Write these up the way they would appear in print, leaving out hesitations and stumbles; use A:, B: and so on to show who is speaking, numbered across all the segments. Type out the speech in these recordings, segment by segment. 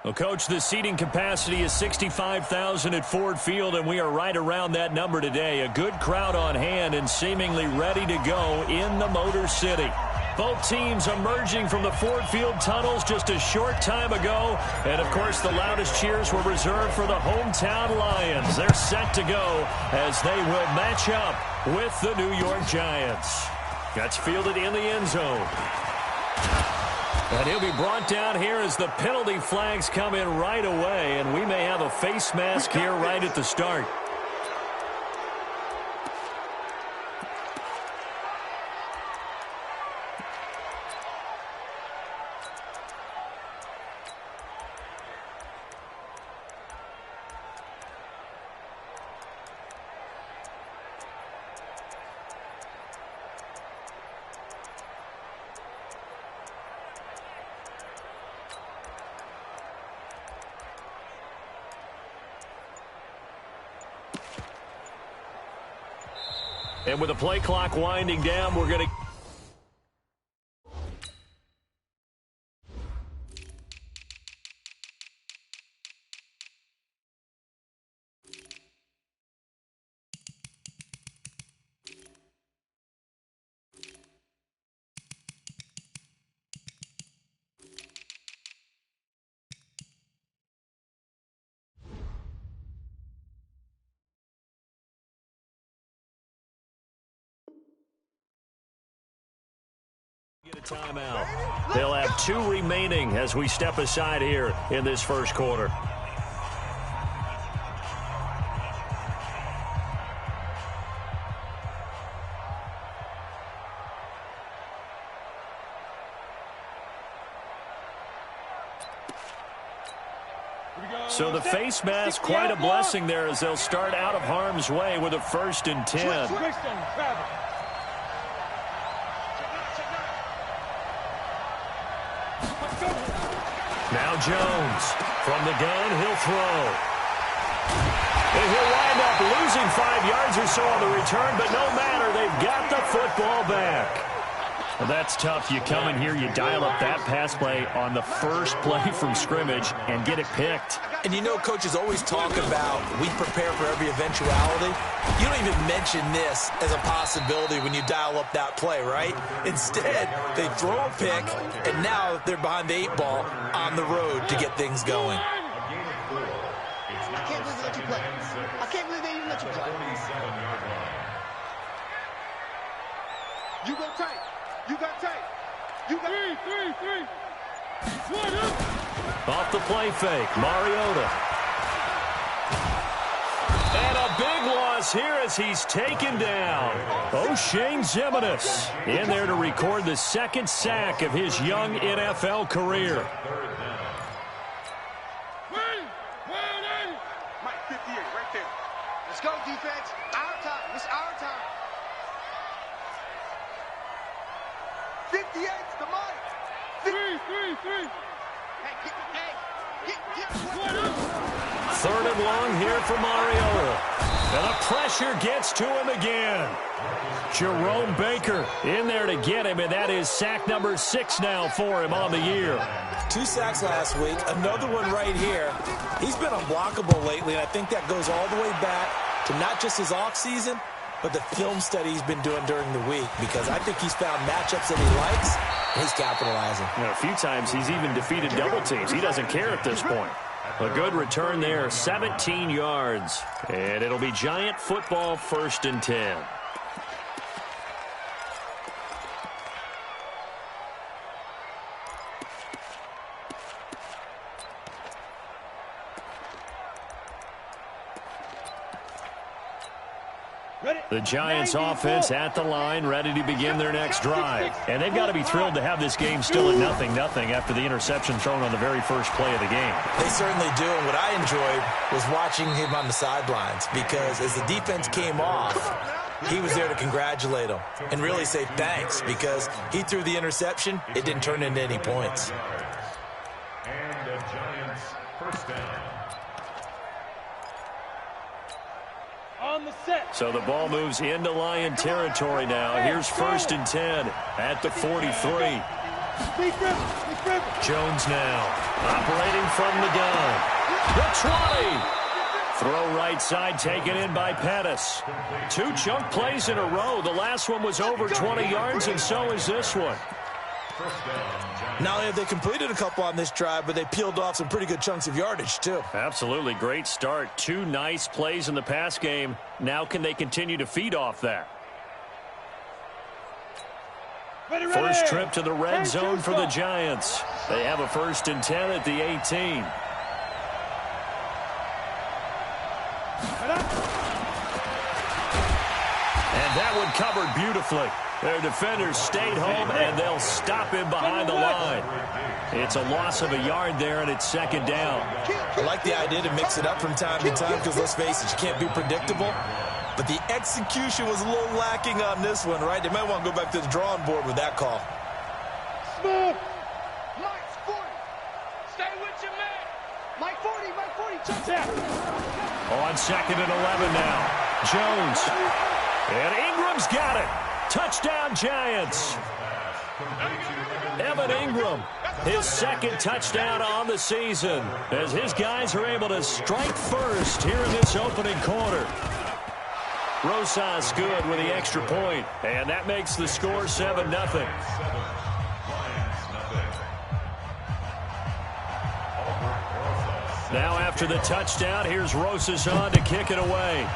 A: Well, Coach, the seating capacity is 65,000 at Ford Field, and we are right around that number today. A good crowd on hand and seemingly ready to go in the Motor City. Both teams emerging from the Ford Field tunnels just a short time ago. And, of course, the loudest cheers were reserved for the hometown Lions. They're set to go as they will match up with the New York Giants. That's fielded in the end zone. And he'll be brought down here as the penalty flags come in right away. And we may have a face mask here right at the start. And with the play clock winding down, we're going to... get a timeout. They'll have 2 remaining as we step aside here in this first quarter. So the face mask, quite a blessing there as they'll start out of harm's way with a 1st and 10. Now Jones from the gun, he'll throw. And he'll wind up losing 5 yards or so on the return, but no matter, they've got the football back. Well, that's tough. You come in here, you dial up that pass play on the first play from scrimmage and get it picked.
B: And you know, coaches always talk about we prepare for every eventuality. You don't even mention this as a possibility when you dial up that play, right? Instead, they throw a pick, and now they're behind the 8 ball on the road to get things going.
C: I can't believe they let you play. I can't believe they even let you play. You go tight. You got tight. You got three.
A: Off the play fake, Mariota. And a big loss here as he's taken down. O'Shane Ximines in there to record the 2nd sack of his young NFL career.
C: Mike, 58, right there. Let's go, defense. Our time. It's our time. 58's the money. Three. Hey, get
A: 3rd and long here for Mariota. And the pressure gets to him again. Jerome Baker in there to get him, and that is sack number 6 now for him on the year.
B: 2 sacks last week, another one right here. He's been unblockable lately, and I think that goes all the way back to not just his offseason, but the film study he's been doing during the week, because I think he's found matchups that he likes, and he's capitalizing.
A: You know, a few times he's even defeated double teams. He doesn't care at this point. A good return there, 17 yards. And it'll be Giant football, 1st and 10. The Giants offense at the line, ready to begin their next drive. And they've got to be thrilled to have this game still at 0-0 after the interception thrown on the very first play of the game.
B: They certainly do, and what I enjoyed was watching him on the sidelines, because as the defense came off, he was there to congratulate them and really say thanks, because he threw the interception. It didn't turn into any points.
D: And the Giants' 1st down.
A: So the ball moves into Lion territory now. Here's 1st and 10 at the 43. Jones now operating from the gun. The 20. Throw right side taken in by Pettis. 2 chunk plays in a row. The last one was over 20 yards, and so is this one.
B: Not only have they completed a couple on this drive, but they peeled off some pretty good chunks of yardage, too.
A: Absolutely great start. 2 nice plays in the pass game. Now can they continue to feed off that? First trip to the red zone for the Giants. They have a 1st and 10 at the 18. And that one covered beautifully. Their defenders stayed home, and they'll stop him behind the line. It's a loss of a yard there, and it's 2nd down.
B: I like the idea to mix it up from time to time because, let's face it, you can't be predictable. But the execution was a little lacking on this one, right? They might want to go back to the drawing board with that call.
C: Smooth. Mike's 40. Stay with your man. Mike 40, touchdown.
A: On 2nd and 11 now. Jones. And Ingram's got it. Touchdown, Giants. Evan Ingram, his 2nd touchdown on the season, as his guys are able to strike first here in this opening quarter. Rosas good with the extra point, and that makes the score 7-0. Now after the touchdown, here's Rosas on to kick it away.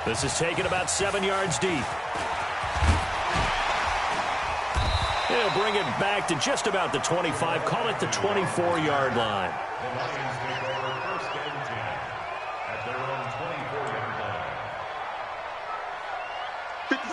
A: This is taken about 7 yards deep. He'll bring it back to just about the 25, call it the 24-yard line.
D: The Lions take over 1st and 10 at their own 24-yard line.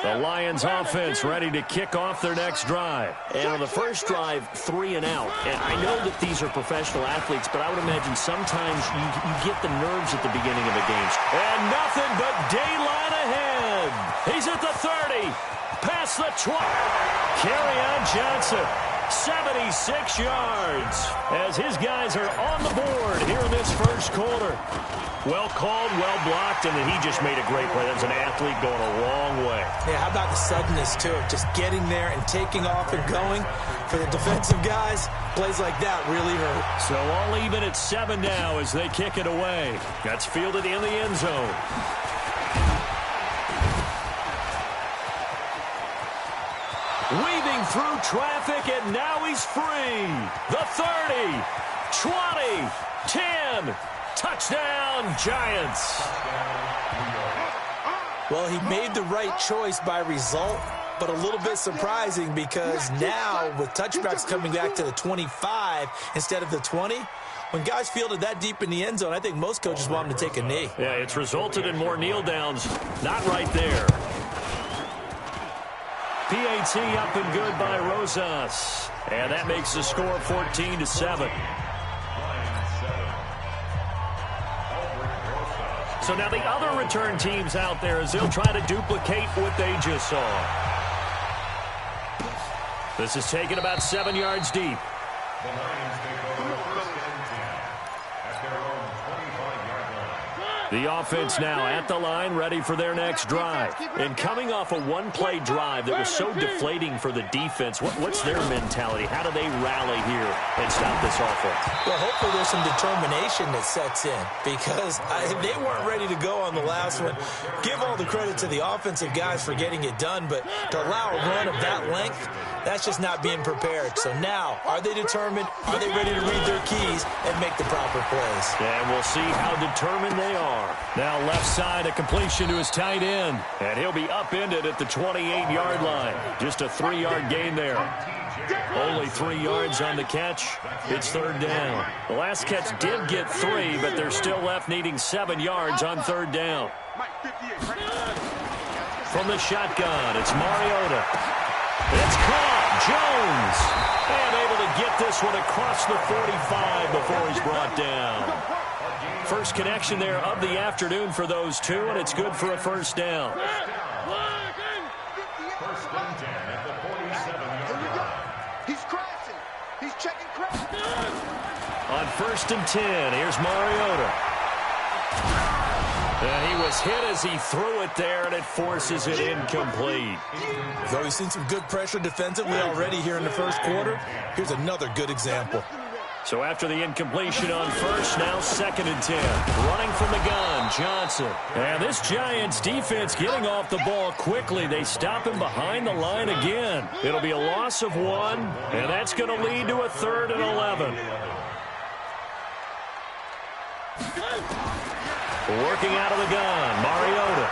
A: The Lions offense ready to kick off their next drive.
E: And on the first drive, 3 and out. And I know that these are professional athletes, but I would imagine sometimes you get the nerves at the beginning of a game.
A: And nothing but daylight ahead. He's at the 30. Past the 20. Kerryon Johnson, 76 yards, as his guys are on the board here in this first quarter. Well called, well blocked, and then he just made a great play. That was an athlete going a long way.
B: Yeah, how about the suddenness, too? Just getting there and taking off and going. For the defensive guys, plays like that really hurt.
A: So all even at 7 now as they kick it away. That's fielded in the end zone. Weaving through traffic, and now he's free. The 30, 20, 10. Touchdown, Giants.
B: Well, he made the right choice by result, but a little bit surprising because now with touchbacks coming back to the 25 instead of the 20, when guys fielded that deep in the end zone, I think most coaches want them to take a knee.
A: Yeah, it's resulted in more kneel downs. Not right there. PAT up and good by Rosas. And that makes the score 14-7. So now the other return teams out there as they'll try to duplicate what they just saw. This is taken about 7 yards deep.
D: The Lions take over 1st and 10 at their own 25-yard line.
A: The offense now at the line, ready for their next drive. And coming off a one-play drive that was so deflating for the defense, what's their mentality? How do they rally here and stop this offense?
B: Well, hopefully there's some determination that sets in because they weren't ready to go on the last one. Give all the credit to the offensive guys for getting it done, but to allow a run of that length, that's just not being prepared. So now, are they determined? Are they ready to read their keys and make the proper plays?
A: And we'll see how determined they are. Now left side, a completion to his tight end. And he'll be upended at the 28-yard line. Just a 3-yard gain there. Only 3 yards on the catch. It's 3rd down. The last catch did get 3, but they're still left needing 7 yards on 3rd down. From the shotgun, it's Mariota. It's caught. Jones. And able to get this one across the 45 before he's brought down. First connection there of the afternoon for those two, and it's good for a 1st down.
D: 1st and 10 at the 47-yard line.
C: He's crashing. He's checking crash.
A: On 1st and 10, here's Mariota. And he was hit as he threw it there, and it forces it incomplete.
B: So we've seen some good pressure defensively already here in the first quarter. Here's another good example.
A: So after the incompletion on first, now 2nd and 10. Running from the gun, Johnson. And this Giants defense getting off the ball quickly. They stop him behind the line again. It'll be a loss of 1, and that's going to lead to a 3rd and 11. Working out of the gun, Mariota.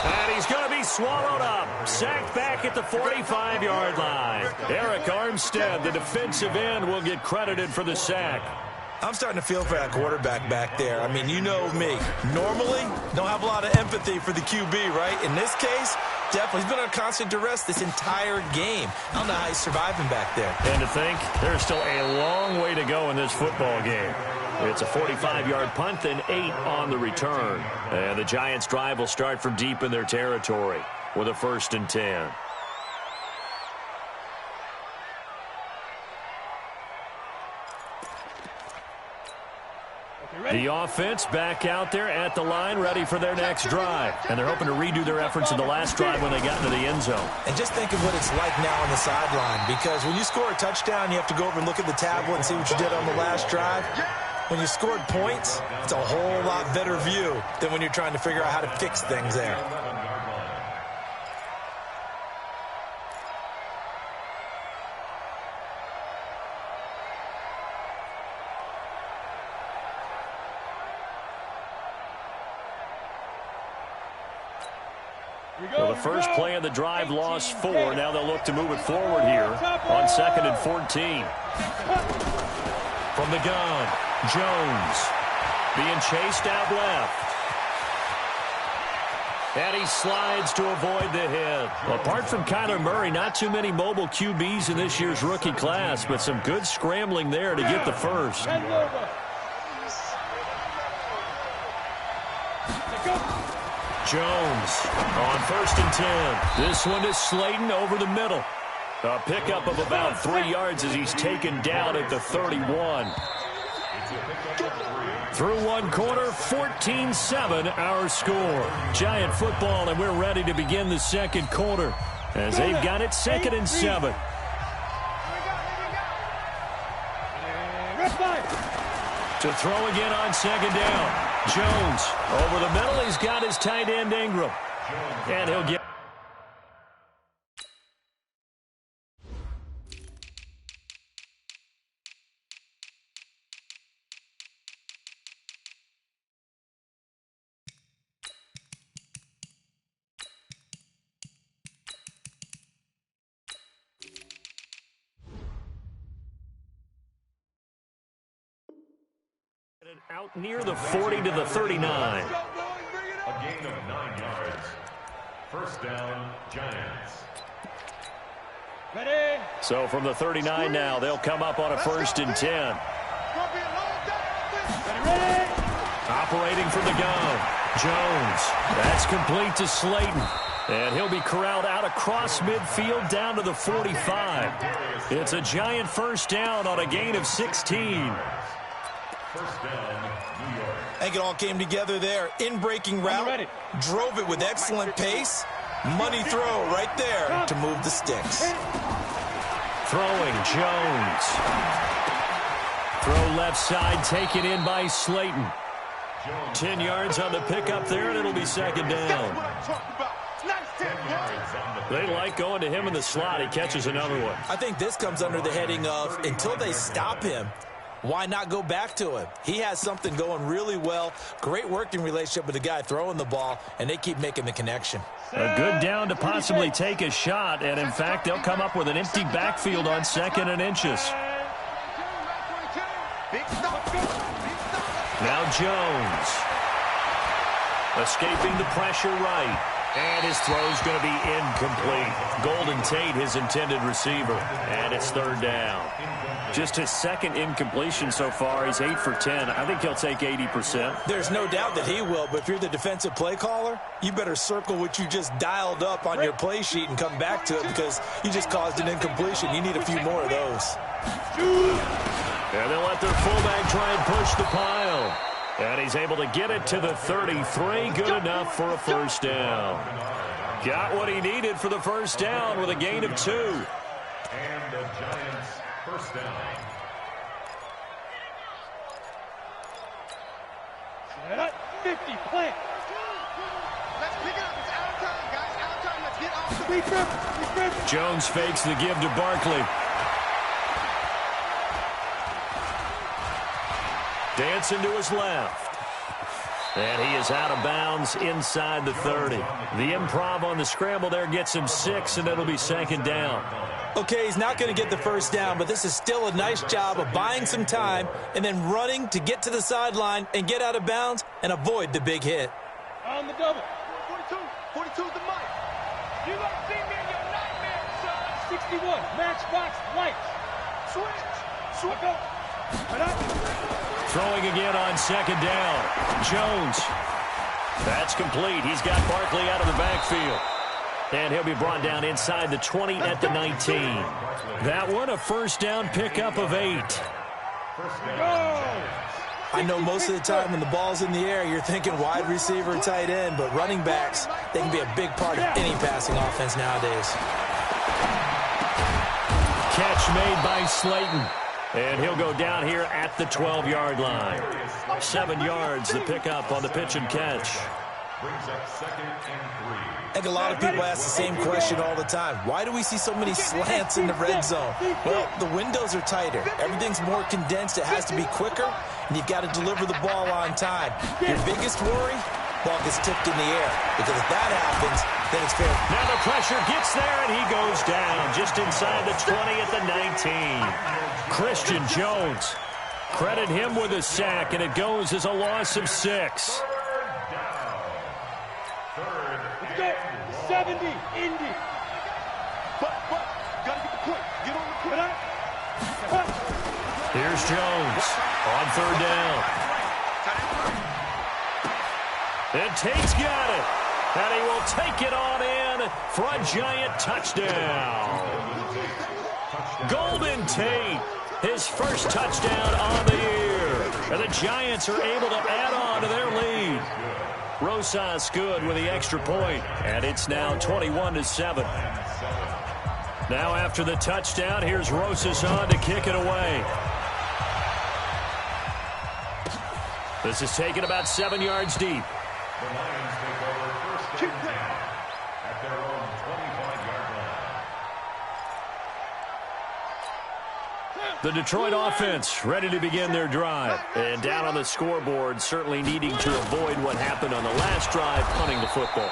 A: And he's going to be swallowed up. Sacked back at the 45-yard line. Eric Armstead, the defensive end, will get credited for the sack.
B: I'm starting to feel for that quarterback back there. I mean, you know me. Normally, don't have a lot of empathy for the QB, right? In this case, definitely. He's been on constant duress this entire game. I don't know how he's surviving back there.
A: And to think, there's still a long way to go in this football game. It's a 45-yard punt and 8 on the return. And the Giants' drive will start from deep in their territory with a 1st and 10. The offense back out there at the line, ready for their next drive. And they're hoping to redo their efforts in the last drive when they got into the end zone.
B: And just think of what it's like now on the sideline, because when you score a touchdown, you have to go over and look at the tablet and see what you did on the last drive. When you scored points, it's a whole lot better view than when you're trying to figure out how to fix things there.
A: Well, the first play of the drive lost 4. Now they'll look to move it forward here on 2nd and 14. From the gun, Jones being chased out left. And he slides to avoid the hit. Apart from Kyler Murray, not too many mobile QBs in this year's rookie class, but some good scrambling there to get the first. Jones on 1st and 10. This one is Slayton over the middle. A pickup of about 3 yards as he's taken down at the 31. Through one quarter, 14-7 our score. Giant football, and we're ready to begin the second quarter as they've got it 2nd and 7. To throw again on 2nd down. Jones over the middle. He's got his tight end Ingram. And he'll get... out near the 40 to the 39.
D: A gain of 9 yards. First down, Giants.
C: Ready?
A: So from the 39 now, they'll come up on a 1st and 10.
C: Ready?
A: Operating from the gun, Jones. That's complete to Slayton. And he'll be corralled out across midfield down to the 45. It's a Giant first down on a gain of 16.
D: First down, New York.
B: I think it all came together there. In-breaking route, drove it with excellent pace. Money throw right there to move the sticks.
A: Throwing, Jones. Throw left side, taken in by Slayton. 10 yards on the pickup there, and it'll be 2nd down. They like going to him in the slot. He catches another one.
B: I think this comes under the heading of, until they stop him, why not go back to him? He has something going really well. Great working relationship with the guy throwing the ball, and they keep making the connection.
A: A good down to possibly take a shot, and in fact, they'll come up with an empty backfield on 2nd and inches. Now Jones. Escaping the pressure right. And his throw's going to be incomplete. Golden Tate, his intended receiver. And it's 3rd down. Just his 2nd incompletion so far. He's 8 for 10. I think he'll take 80%.
B: There's no doubt that he will, but if you're the defensive play caller, you better circle what you just dialed up on your play sheet and come back to it because you just caused an incompletion. You need a few more of those.
A: And they'll let their fullback try and push the pile. And he's able to get it to the 33. Good enough for a first down. Got what he needed for the first down with a gain of 2.
D: And the Giants first down.
C: Set up, 50, plant. Let's pick it up. It's out of time, guys. Out of time. Let's get off the
A: Jones fakes the give to Barkley. Dancing to his left. And he is out of bounds inside the 30. The improv on the scramble there gets him 6, and it'll be second down.
B: Okay, he's not going to get the first down, but this is still a nice job of buying some time and then running to get to the sideline and get out of bounds and avoid the big hit.
C: On the double. 42. 42 is the mic. You gonna see me in your nightmare, son. 61. Matchbox lights. Switch. Switch up.
A: Throwing again on second down. Jones. That's complete. He's got Barkley out of the backfield. And he'll be brought down inside the 20 at the 19. That one a first down pickup of 8.
B: I know most of the time when the ball's in the air, you're thinking wide receiver, tight end, but running backs, they can be a big part of any passing offense nowadays.
A: Catch made by Slayton. And he'll go down here at the 12-yard line. 7 yards, the pickup on the pitch and catch.
D: Brings up second and 3.
B: I think a lot of people ask the same question all the time. Why do we see so many slants in the red zone? Well, the windows are tighter. Everything's more condensed. It has to be quicker, and you've got to deliver the ball on time. Your biggest worry? Ball gets tipped in the air. Because if that happens, then it's fair.
A: Now the pressure gets there, and he goes down just inside the 20 at the 19. Christian Jones. Credit him with a sack, and it goes as a loss of 6.
C: 70, Indy. But, gotta get the point. Get on the point.
A: Here's Jones on third down. And Tate's got it. And he will take it on in for a Giant touchdown. Golden Tate, his first touchdown on the year. And the Giants are able to add on to their lead. Rosas good with the extra point, and it's now 21-7. Now after the touchdown, here's Rosas on to kick it away. This is taken about 7 yards deep.
D: The Lions take over first and 10 at their own 25-yard line.
A: The Detroit offense ready to begin their drive. And down on the scoreboard, certainly needing to avoid what happened on the last drive, punting the football.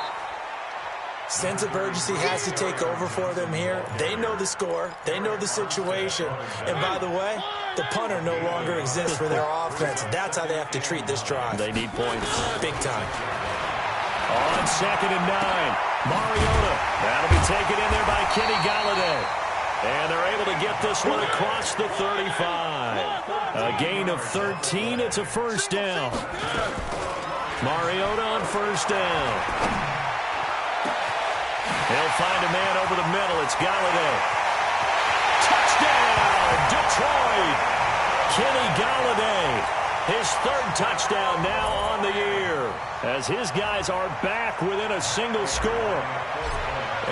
B: Sense of urgency has to take over for them here. They know the score. They know the situation. And by the way, the punter no longer exists for their offense. That's how they have to treat this drive.
A: They need points.
B: Big time.
A: On second and 9, Mariota. That'll be taken in there by Kenny Galladay. And they're able to get this one across the 35. A gain of 13. It's a first down. Mariota on first down. He'll find a man over the middle. It's Galladay. Touchdown, Detroit. Kenny Galladay. His third touchdown now on the year. As his guys are back within a single score.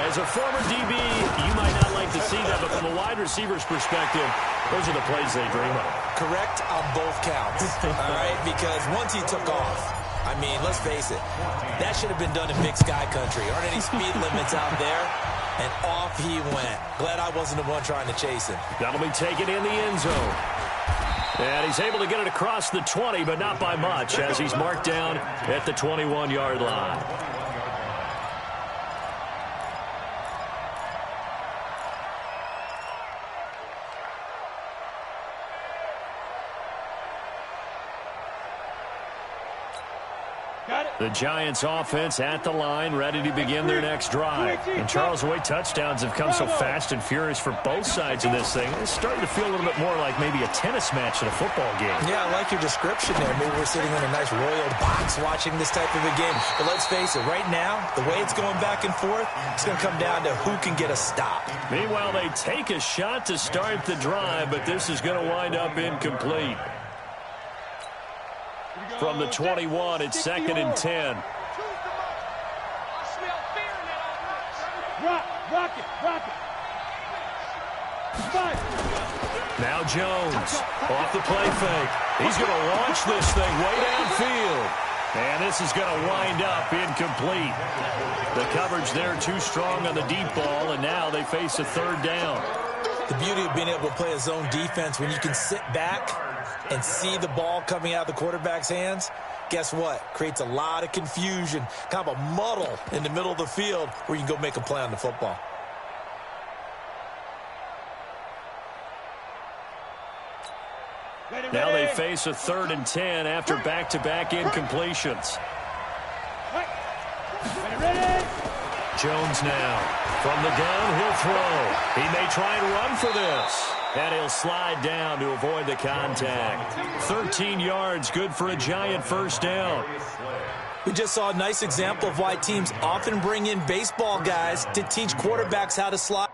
A: As a former DB, you might not like to see that, but from a wide receiver's perspective, those are the plays they dream of.
B: Correct on both counts, all right? Because once he took off, I mean, let's face it, that should have been done in Big Sky Country. Aren't any speed limits out there? And off he went. Glad I wasn't the one trying to chase him.
A: That'll be taken in the end zone. And he's able to get it across the 20, but not by much, as he's marked down at the 21-yard line. The Giants offense at the line, ready to begin their next drive. And Charles, the way touchdowns have come so fast and furious for both sides of this thing, it's starting to feel a little bit more like maybe a tennis match in a football game.
B: Yeah, I like your description there. Maybe we're sitting in a nice royal box watching this type of a game. But let's face it, right now, the way it's going back and forth, it's going to come down to who can get a stop.
A: Meanwhile, they take a shot to start the drive, but this is going to wind up incomplete. From the 21, it's 2nd and 10.
C: Rock it.
A: Now Jones off the play fake. He's going to launch this thing way downfield. And this is going to wind up incomplete. The coverage there too strong on the deep ball, and now they face a 3rd down.
B: The beauty of being able to play a zone defense when you can sit back and see the ball coming out of the quarterback's hands, guess what? Creates a lot of confusion, kind of a muddle in the middle of the field where you can go make a play on the football.
A: Now they face a 3rd and 10 after back-to-back incompletions. Jones now from the gun, he'll throw. He may try and run for this. And he'll slide down to avoid the contact. 13 yards, good for a giant 1st down.
B: We just saw a nice example of why teams often bring in baseball guys to teach quarterbacks how to slide.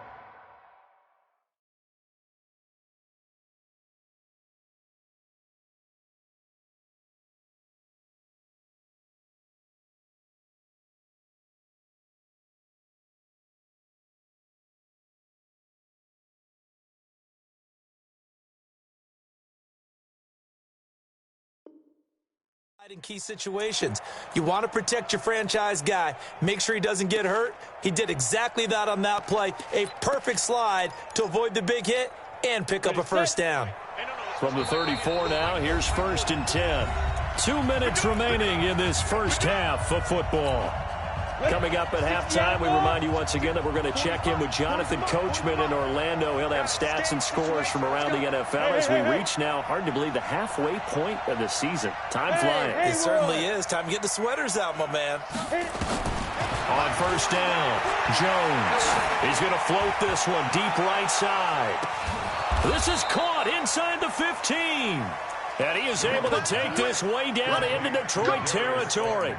B: In key situations, you want to protect your franchise guy. Make sure he doesn't get hurt. He did exactly that on that play. A perfect slide to avoid the big hit and pick up a 1st down.
A: From the 34 now, here's 1st and 10. 2 minutes remaining in this first half of football. Coming up at halftime, we remind you once again that we're going to check in with Jonathan Coachman in Orlando. He'll have stats and scores from around the NFL as we reach now, hard to believe, the halfway point of the season. Time flying.
B: It certainly is. Time to get the sweaters out, my man.
A: On 1st down, Jones. He's going to float this one deep right side. This is caught inside the 15. And he is able to take this way down into Detroit territory.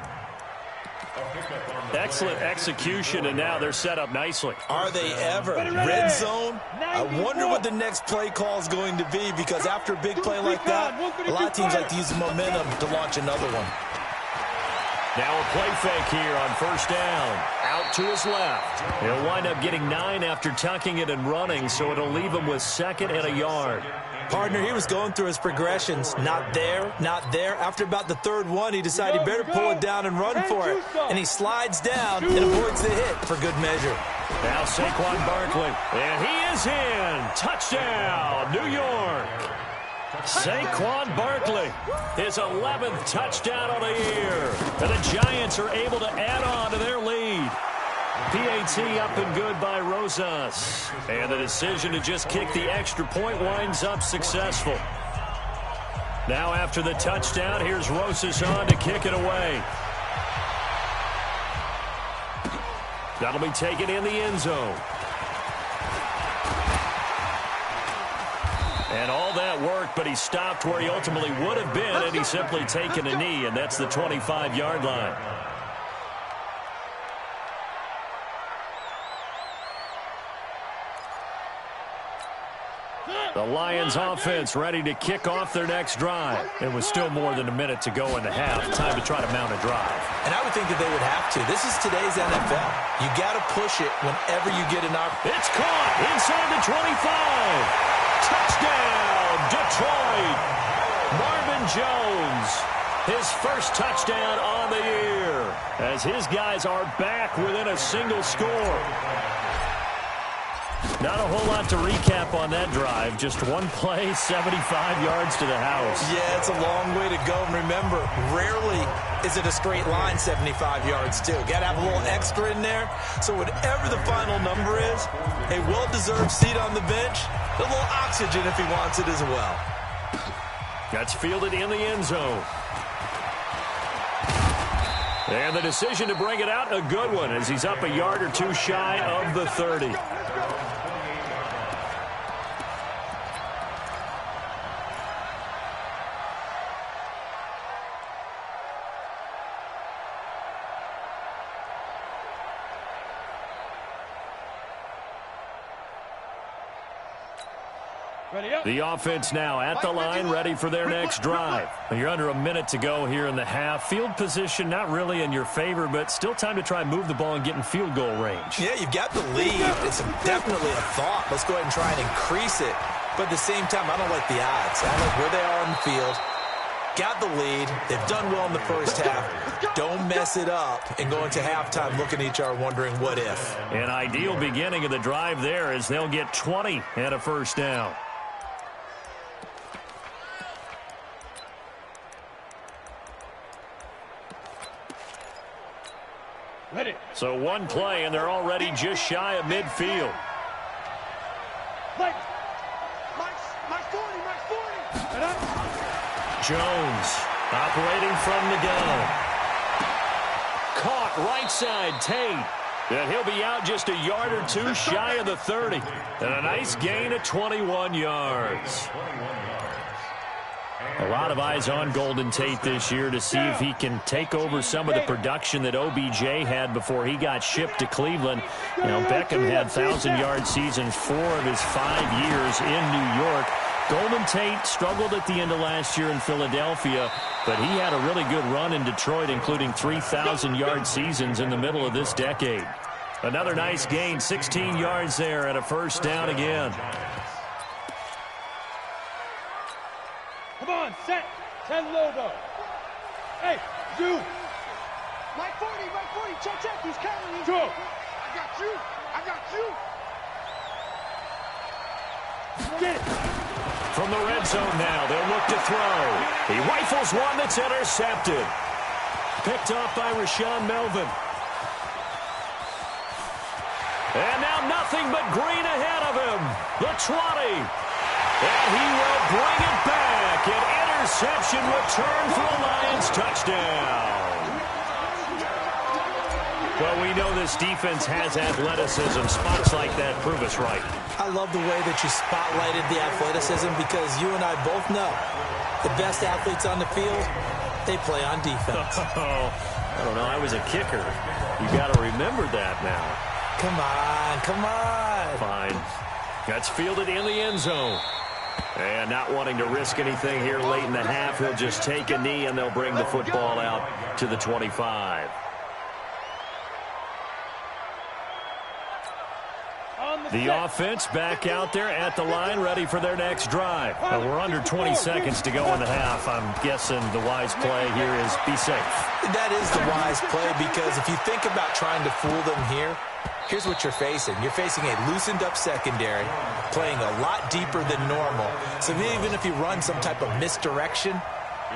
A: Excellent execution, and now they're set up nicely.
B: Are they ever? Red zone? I wonder what the next play call is going to be, because after a big play like that, a lot of teams like to use the momentum to launch another one.
A: Now a play fake here on 1st down. Out to his left. He'll wind up getting 9 after tucking it and running, so it'll leave him with 2nd and a yard.
B: Partner, he was going through his progressions. Not there, not there. After about the 3rd one, he decided he better pull it down and run for it. And he slides down and avoids the hit for good measure.
A: Now Saquon Barkley. And he is in. Touchdown, New York. Saquon Barkley, his 11th touchdown of the year. And the Giants are able to add on to their lead. PAT up and good by Rosas. And the decision to just kick the extra point winds up successful. Now after the touchdown, here's Rosas on to kick it away. That'll be taken in the end zone. And all that work, but he stopped where he ultimately would have been, and he's simply taken a knee, and that's the 25-yard line. The Lions offense ready to kick off their next drive. It was still more than a minute to go in the half. Time to try to mount a drive.
B: And I would think that they would have to. This is today's NFL. You got to push it whenever you get an opportunity.
A: It's caught inside the 25. Touchdown, Detroit. Marvin Jones, his first touchdown on the year, as his guys are back within a single score. Not a whole lot to recap on that drive. Just one play, 75 yards to the house.
B: Yeah, it's a long way to go. And remember, rarely is it a straight line 75 yards, too. Got to have a little extra in there. So whatever the final number is, a well-deserved seat on the bench, a little oxygen if he wants it as well.
A: That's fielded in the end zone. And the decision to bring it out, a good one, as he's up a yard or two shy of the 30. The offense now at the line, ready for their next drive. You're under a minute to go here in the half. Field position not really in your favor, but still time to try and move the ball and get in field goal range.
B: Yeah, you've got the lead. It's definitely a thought. Let's go ahead and try and increase it. But at the same time, I don't like the odds. I like where they are on the field. Got the lead. They've done well in the first half. Don't mess it up and go into halftime looking at each other wondering what if.
A: An ideal beginning of the drive there as they'll get 20 and a first down. So one play, and they're already just shy of midfield.
C: My 40.
A: Jones operating from the gun. Caught right side, Tate. And he'll be out just a yard or two shy of the 30. And a nice gain of 21 yards. A lot of eyes on Golden Tate this year to see if he can take over some of the production that OBJ had before he got shipped to Cleveland. You know, Beckham had 1,000-yard seasons 4 of his 5 years in New York. Golden Tate struggled at the end of last year in Philadelphia, but he had a really good run in Detroit, including 3,000-yard seasons in the middle of this decade. Another nice gain, 16 yards there, and a first down again.
C: Come on, set. 10 logo. Hey, you. My 40. Check. He's carrying. Go. I got you. Get it.
A: From the red zone now, they'll look to throw. He rifles one that's intercepted. Picked off by Rashawn Melvin. And now nothing but green ahead of him. The 20. And he will bring it back. An interception return for a Lions touchdown. Well, we know this defense has athleticism. Spots like that prove us right.
B: I love the way that you spotlighted the athleticism because you and I both know the best athletes on the field, they play on defense.
A: I don't know. I was a kicker. You got to remember that now.
B: Come on.
A: Fine. That's fielded in the end zone. And not wanting to risk anything here late in the half, he'll just take a knee, and they'll bring the football out to the 25. The offense back out there at the line, ready for their next drive. We're under 20 seconds to go in the half. I'm guessing the wise play here is be safe.
B: That is the wise play because if you think about trying to fool them here, here's what you're facing. You're facing a loosened-up secondary, playing a lot deeper than normal. So even if you run some type of misdirection,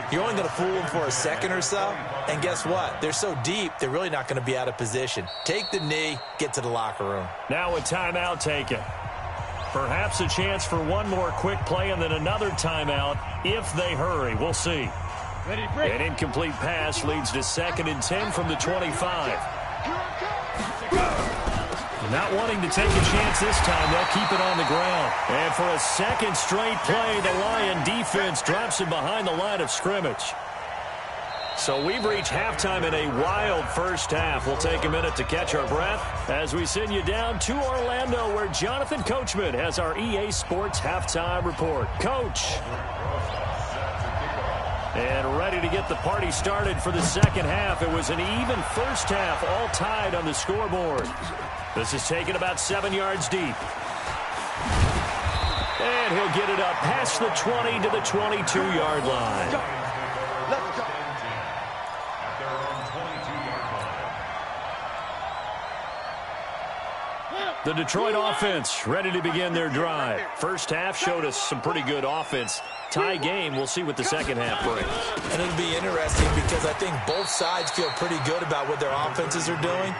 B: you're only going to fool them for a second or so. And guess what? They're so deep, they're really not going to be out of position. Take the knee, get to the locker room.
A: Now a timeout taken. Perhaps a chance for one more quick play and then another timeout if they hurry. We'll see. An incomplete pass leads to 2nd and 10 from the 25. Not wanting to take a chance this time, they'll keep it on the ground. And for a second straight play, the Lion defense drops him behind the line of scrimmage. So we've reached halftime in a wild first half. We'll take a minute to catch our breath as we send you down to Orlando, where Jonathan Coachman has our EA Sports halftime report. Coach. And ready to get the party started for the second half. It was an even first half, all tied on the scoreboard. This is taken about 7 yards deep. And he'll get it up past the 20 to the 22-yard line.
C: Let's go.
A: The Detroit offense ready to begin their drive. First half showed us some pretty good offense. Tie game. We'll see what the second half brings.
B: And it'll be interesting because I think both sides feel pretty good about what their offenses are doing.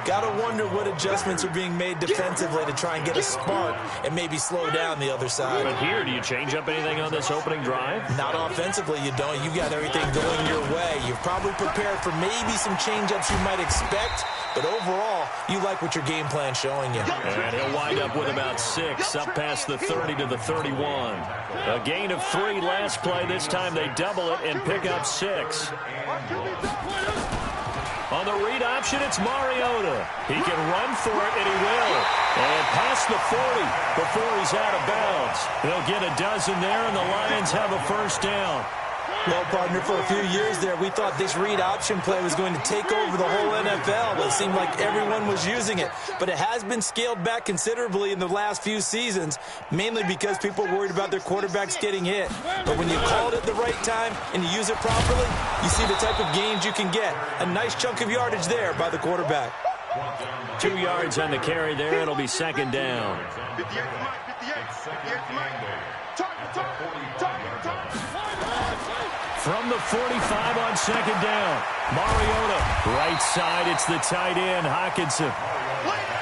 B: Got to wonder what adjustments are being made defensively to try and get a spark and maybe slow down the other side.
A: But here, do you change up anything on this opening drive?
B: Not offensively, you don't. You got everything going your way. You've probably prepared for maybe some change-ups you might expect, but overall, you like what your game plan's showing you.
A: And he'll wind up with about 6 up past the 30 to the 31. A gain of 3 last play. This time they double it and pick up 6. On the read option, it's Mariota. He can run for it, and he will. And past the 40 before he's out of bounds. They'll get a dozen there, and the Lions have a first down.
B: Well, partner, for a few years there, we thought this read option play was going to take over the whole NFL. It seemed like everyone was using it. But it has been scaled back considerably in the last few seasons, mainly because people are worried about their quarterbacks getting hit. But when you call it at the right time and you use it properly, you see the type of gains you can get. A nice chunk of yardage there by the quarterback.
A: 2 yards on the carry there. It'll be second down. From the 45 on second down. Mariota, right side. It's the tight end, Hockenson.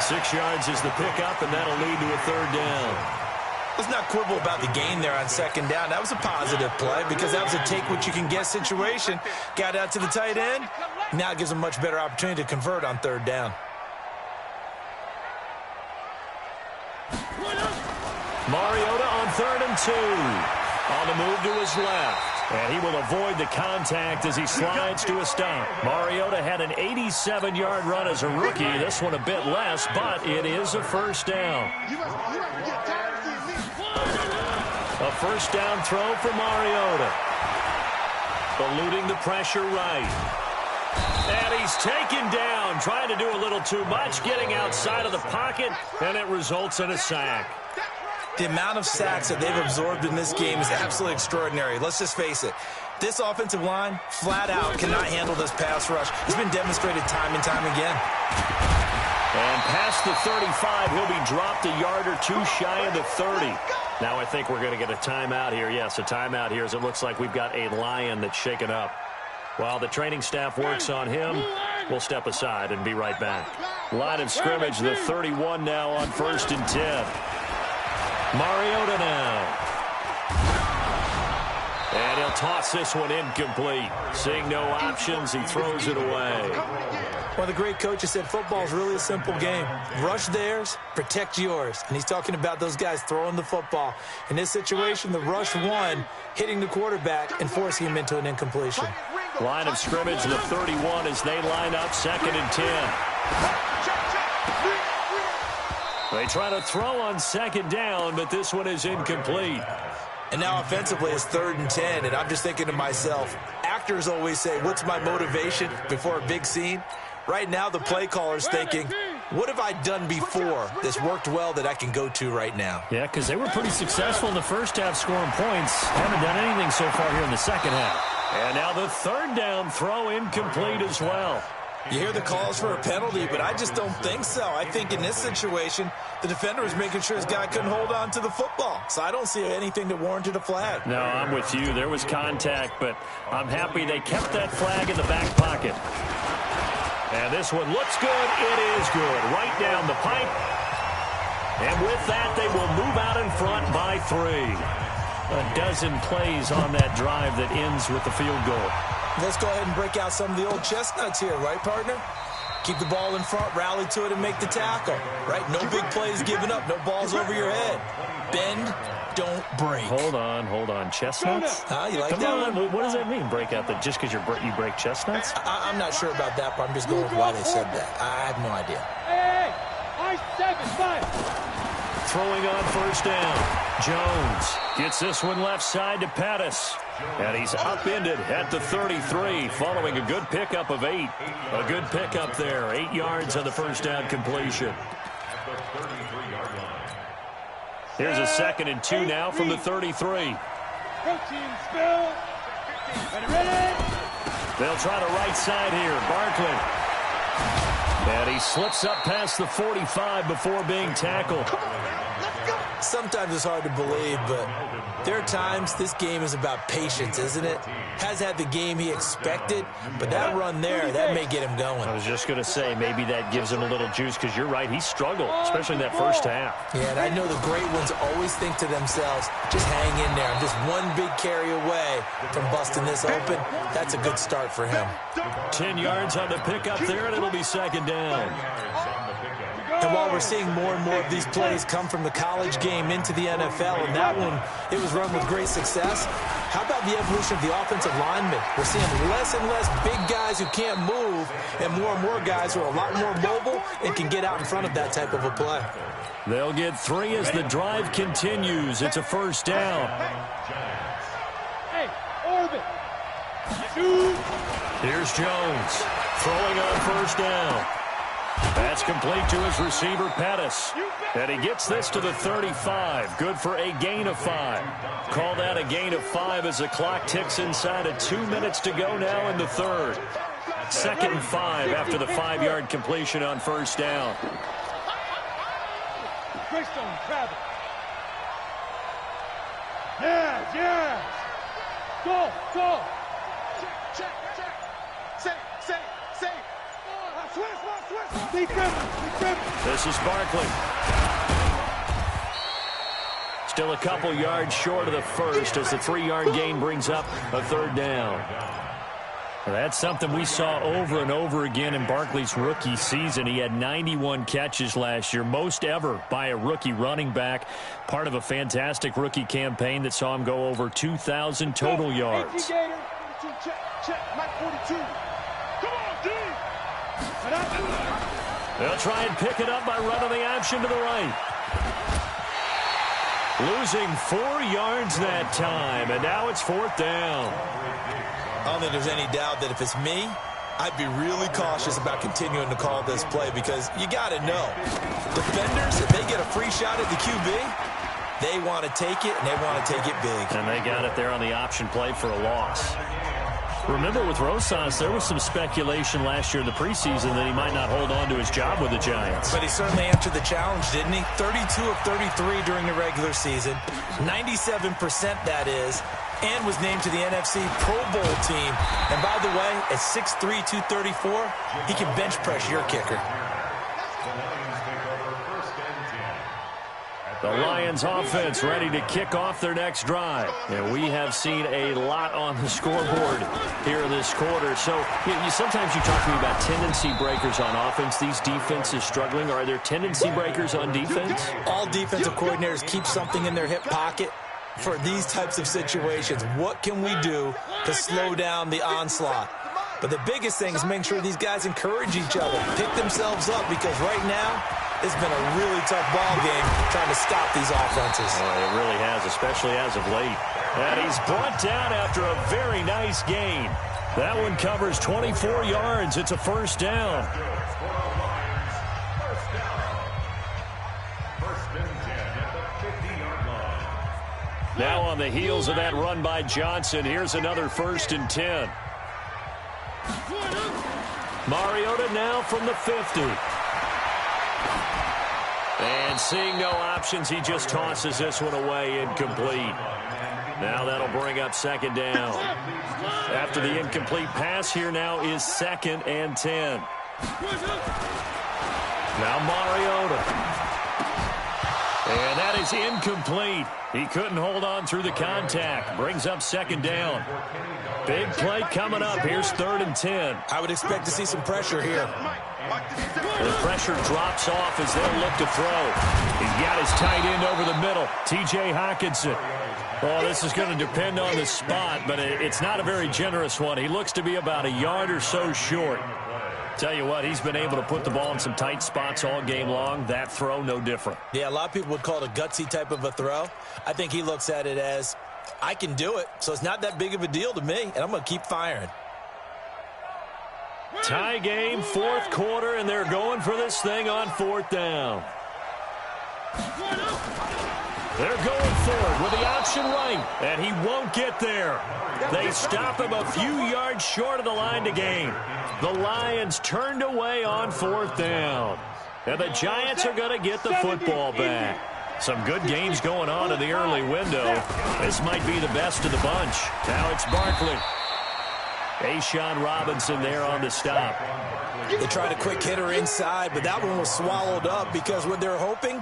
A: 6 yards is the pickup, and that'll lead to a third down.
B: Let's not quibble about the gain there on second down. That was a positive play because that was a take-what-you-can-get situation. Got out to the tight end. Now it gives them a much better opportunity to convert on third down.
A: Mariota on 3rd and 2. On the move to his left. And he will avoid the contact as he slides to a stop. Mariota had an 87-yard run as a rookie. This one a bit less, but it is a first down. A first down throw for Mariota. Eluding the pressure right. And he's taken down, trying to do a little too much, getting outside of the pocket, and it results in a sack.
B: The amount of sacks that they've absorbed in this game is absolutely extraordinary. Let's just face it. This offensive line, flat out, cannot handle this pass rush. It's been demonstrated time and time again.
A: And past the 35, he'll be dropped a yard or two shy of the 30. Now I think we're going to get a timeout here. Yes, a timeout here as it looks like we've got a Lion that's shaken up. While the training staff works on him, we'll step aside and be right back. Line of scrimmage, the 31 now on 1st and 10. Mariota now. And he'll toss this one incomplete. Seeing no options, he throws it away.
B: Well, the great coach has said football is really a simple game. Rush theirs, protect yours. And he's talking about those guys throwing the football. In this situation, the rush won, hitting the quarterback and forcing him into an incompletion.
A: Line of scrimmage, the 31 as they line up 2nd and 10. They try to throw on 2nd down, but this one is incomplete.
B: And now offensively it's 3rd and 10, and I'm just thinking to myself, actors always say, what's my motivation before a big scene? Right now the play caller's thinking, what have I done before that's worked well that I can go to right now?
A: Yeah, because they were pretty successful in the first half scoring points. Haven't done anything so far here in the second half. And now the 3rd down throw incomplete as well.
B: You hear the calls for a penalty, but I just don't think so. I think in this situation, the defender was making sure his guy couldn't hold on to the football. So I don't see anything that warranted a flag.
A: No, I'm with you. There was contact, but I'm happy they kept that flag in the back pocket. And this one looks good. It is good. Right down the pipe. And with that, they will move out in front by 3. A dozen plays on that drive that ends with the field goal.
B: Let's go ahead and break out some of the old chestnuts here, right, partner? Keep the ball in front, rally to it, and make the tackle, right? No big plays given up, no balls over your head. Bend, don't break.
A: Hold on. Chestnuts?
B: You like that one?
A: What does that mean, break out? Just because you break chestnuts?
B: I'm not sure about that, but I'm just going with why they said that. I have no idea.
C: Hey, I-7-5.
A: Throwing on 1st down. Jones gets this one left side to Pettis. And he's upended at the 33 following a good pickup of 8. A good pickup there. 8 yards on the first down completion. Here's a 2nd and 2 now from the 33.
C: Protein spill. Ready?
A: They'll try the right side here. Barkley. And he slips up past the 45 before being tackled.
B: Sometimes it's hard to believe, but there are times this game is about patience, isn't it? Has had the game he expected, but that run there, that may get him going.
A: I was just going to say, maybe that gives him a little juice, because you're right, he struggled, especially in that first half.
B: Yeah, and I know the great ones always think to themselves, just hang in there. I'm just one big carry away from busting this open. That's a good start for him.
A: 10 yards on the pickup there, and it'll be 2nd down.
B: And while we're seeing more and more of these plays come from the college game into the NFL, and that one, it was run with great success, how about the evolution of the offensive linemen? We're seeing less and less big guys who can't move and more guys who are a lot more mobile and can get out in front of that type of a play.
A: They'll get 3 as the drive continues. It's a first down.
C: Hey, orbit. Shoot.
A: Here's Jones throwing on first down. That's complete to his receiver, Pettis. And he gets this to the 35. Good for a gain of 5. Call that a gain of 5 as the clock ticks inside of 2 minutes to go now in the third. 2nd and 5 after the 5-yard completion on first down.
C: Greystone, travel. Yes. Go. Check. Say. Switch. Defense.
A: This is Barkley. Still a couple yards short of the first as the 3-yard gain brings up a third down. That's something we saw over and over again in Barkley's rookie season. He had 91 catches last year, most ever by a rookie running back, part of a fantastic rookie campaign that saw him go over 2,000 total yards.
C: Check. Mike 42. Come on, D.
A: They'll try and pick it up by running the option to the right. Losing 4 yards that time, and now it's 4th down.
B: I don't think there's any doubt that if it's me, I'd be really cautious about continuing to call this play because you got to know, defenders, if they get a free shot at the QB, they want to take it, and they want to take it big.
A: And they got it there on the option play for a loss. Remember, with Rosas, there was some speculation last year in the preseason that he might not hold on to his job with the Giants.
B: But he certainly answered the challenge, didn't he? 32 of 33 during the regular season, 97% that is, and was named to the NFC Pro Bowl team. And by the way, at 6'3", 234, he can bench press your kicker.
A: The Lions offense ready to kick off their next drive. And we have seen a lot on the scoreboard here in this quarter. So sometimes you talk to me about tendency breakers on offense. These defenses struggling. Are there tendency breakers on defense?
B: All defensive coordinators keep something in their hip pocket for these types of situations. What can we do to slow down the onslaught? But the biggest thing is making sure these guys encourage each other, pick themselves up, because right now it's been a really tough ball game trying to stop these offenses.
A: It really has, especially as of late. And he's brought down after a very nice gain. That one covers 24 yards. It's a first down. Now on the heels of that run by Johnson, here's another 1st and 10. Mariota now from the 50. And seeing no options, he just tosses this one away, incomplete. Now that'll bring up 2nd down. After the incomplete pass, here now is 2nd and 10. Now Mariota. And that is incomplete. He couldn't hold on through the contact. Brings up 2nd down. Big play coming up. Here's 3rd and 10.
B: I would expect to see some pressure here.
A: The pressure drops off as they'll look to throw. He's got his tight end over the middle, T.J. Hockenson. Oh, this is going to depend on the spot, but it's not a very generous one. He looks to be about a yard or so short. Tell you what, he's been able to put the ball in some tight spots all game long. That throw, no different.
B: Yeah, a lot of people would call it a gutsy type of a throw. I think he looks at it as, I can do it, so it's not that big of a deal to me, and I'm going to keep firing.
A: Tie game, 4th quarter, and they're going for this thing on 4th down. They're going forward with the option right, and he won't get there. They stop him a few yards short of the line to gain. The Lions turned away on 4th down. And the Giants are going to get the football back. Some good games going on in the early window. This might be the best of the bunch. Now it's Barkley. A'Shawn Robinson there on the stop.
B: They tried a quick hitter inside, but that one was swallowed up because what they're hoping,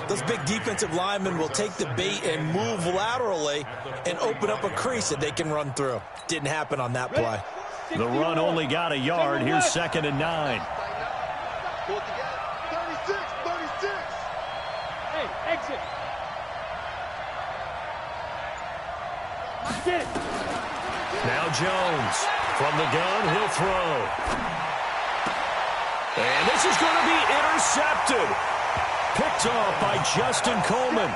B: those big defensive linemen will take the bait and move laterally and open up a crease that they can run through. Didn't happen on that play.
A: The run only got a yard. Here's 2nd and 9.
C: 36. Hey, exit. Get it.
A: Now Jones. From the gun, he'll throw. And this is going to be intercepted. picked off by Justin Coleman.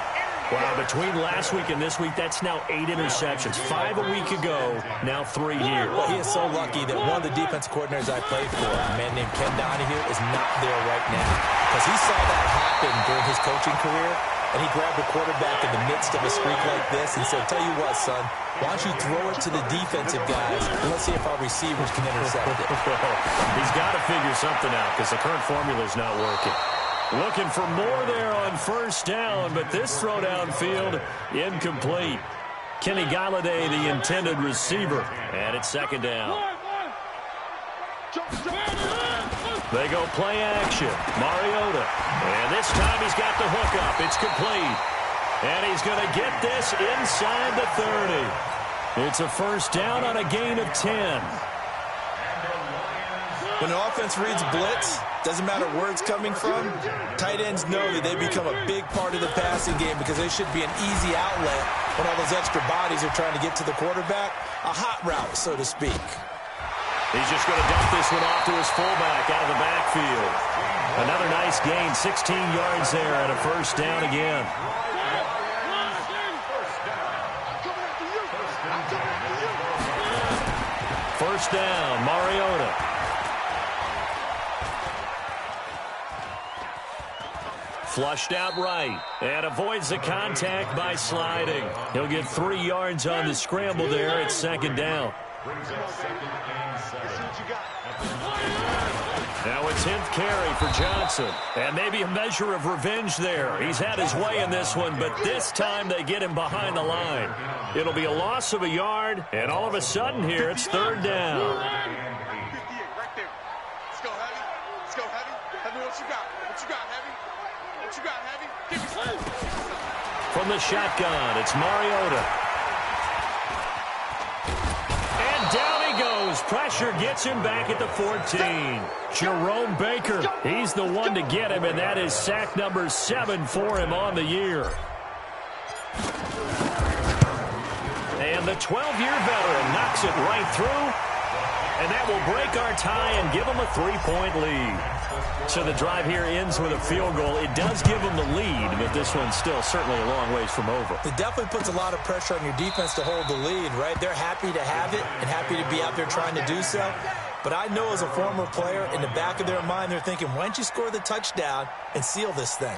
A: Wow, between last week and this week, that's now 8 interceptions. 5 a week ago, now 3 here.
B: Well, he is so lucky that one of the defense coordinators I played for, a man named Ken Donahue, is not there right now. Because he saw that happen during his coaching career, and he grabbed a quarterback in the midst of a streak like this and said, tell you what, son, why don't you throw it to the defensive guys, and let's see if our receivers can intercept it.
A: He's got to figure something out because the current formula is not working. Looking for more there on first down, but this throw downfield incomplete. Kenny Galladay, the intended receiver, and it's second down. They go play action. Mariota, and this time he's got the hook up. It's complete, and he's going to get this inside the 30. It's a first down on a gain of 10.
B: When an offense reads blitz, doesn't matter where it's coming from, tight ends know that they become a big part of the passing game because they should be an easy outlet when all those extra bodies are trying to get to the quarterback. A hot route, so to speak.
A: He's just going to dump this one off to his fullback out of the backfield. Another nice gain, 16 yards there and a first down again. First down, Mariota. Flushed out right and avoids the contact by sliding. He'll get 3 yards on the scramble there. It's second down. Now a 10th carry for Johnson. And maybe a measure of revenge there. He's had his way in this one, but this time they get him behind the line. It'll be a loss of a yard, and all of a sudden here it's third down.
C: Right there. Let's go, Heavy. Let's go, Heavy. Heavy, what you got? What you got, Heavy? What you got, Heavy? Give me some.
A: From the shotgun, it's Mariota. And down he goes. Pressure gets him back at the 14. Jerome Baker, he's the one to get him, and that is sack number 7 for him on the year. And the 12-year veteran knocks it right through. And that will break our tie and give them a 3-point lead. So the drive here ends with a field goal. It does give them the lead, but this one's still certainly a long ways from over.
B: It definitely puts a lot of pressure on your defense to hold the lead, right? They're happy to have it and happy to be out there trying to do so. But I know as a former player, in the back of their mind, they're thinking, why don't you score the touchdown and seal this thing?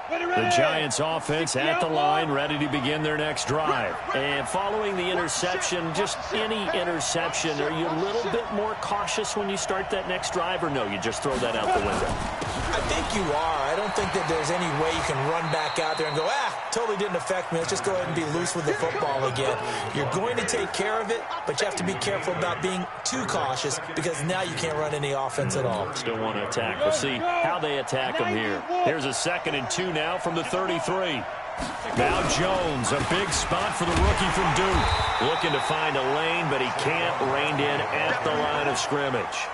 A: The Giants offense at the line, ready to begin their next drive. And following the interception, just any interception, are you a little bit more cautious when you start that next drive, or no, you just throw that out the window?
B: I think you are. I don't think that there's any way you can run back out there and go, totally didn't affect me. Let's just go ahead and be loose with the football again. You're going to take care of it, but you have to be careful about being too cautious because now you can't run any offense at all.
A: Still want to attack. We'll see how they attack them here. Here's a 2nd and 2 now from the 33. Now Jones, a big spot for the rookie from Duke. Looking to find a lane, but he can't. Reined in at the line of scrimmage.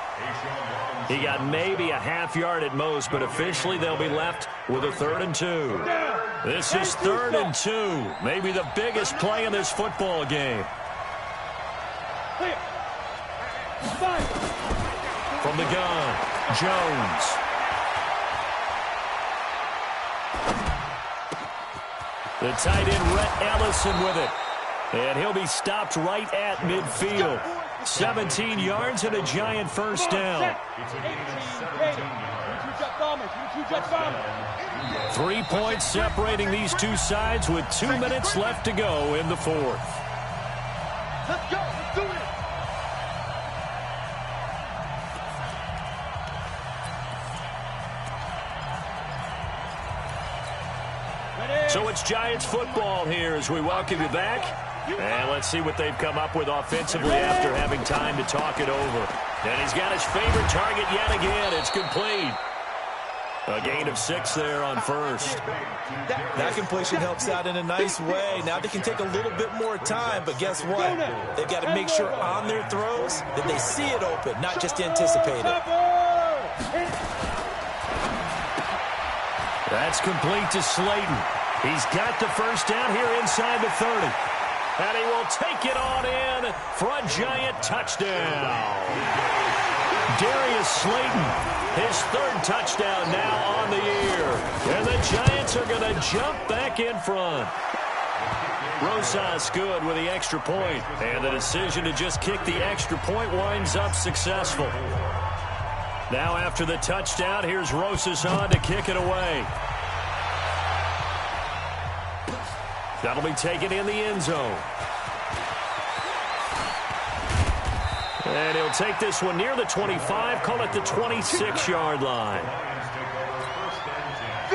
A: He got maybe a half yard at most, but officially they'll be left with a 3rd and 2. This is 3rd and 2. Maybe the biggest play in this football game. From the gun, Jones. The tight end, Rhett Ellison, with it. And he'll be stopped right at midfield. 17 yards and a Giant first down. 3 points separating these two sides with 2 minutes left to go in the 4th.
C: Let's go. Let's do it.
A: So it's Giants football here as we welcome you back. And let's see what they've come up with offensively after having time to talk it over. And he's got his favorite target yet again. It's complete. A gain of 6 there on first.
B: That completion helps out in a nice way. Now they can take a little bit more time, but guess what? They've got to make sure on their throws that they see it open, not just anticipate it.
A: That's complete to Slayton. He's got the first down here inside the 30. And he will take it on in for a Giant touchdown. Darius Slayton, his third touchdown now on the year. And the Giants are going to jump back in front. Rosas good with the extra point. And the decision to just kick the extra point winds up successful. Now after the touchdown, here's Rosas on to kick it away. That'll be taken in the end zone. And he'll take this one near the 25, call it the 26-yard line.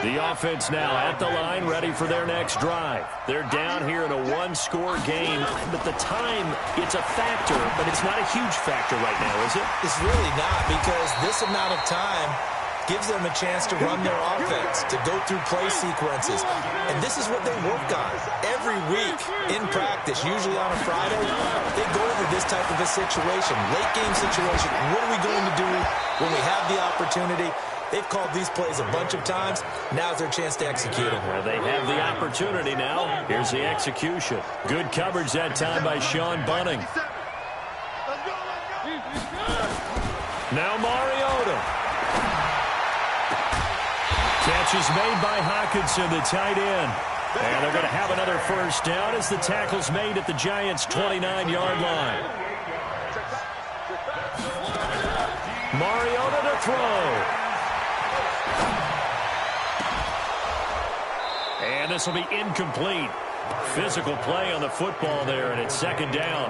A: The offense now at the line, ready for their next drive. They're down here in a one-score game, but the time, it's a factor, but it's not a huge factor right now, is it?
B: It's really not, because this amount of time gives them a chance to run their offense, to go through play sequences. And this is what they work on every week in practice, usually on a Friday. They go over this type of a situation, late game situation. What are we going to do when we have the opportunity? They've called these plays a bunch of times. Now's their chance to execute them.
A: Well, they have the opportunity now. Here's the execution. Good coverage that time by Sean Bunning. Now Mariota. Catch is made by Hawkinson, the tight end. And they're going to have another first down as the tackle's made at the Giants' 29-yard line. Mariota to throw. And this will be incomplete. Physical play on the football there, and it's second down.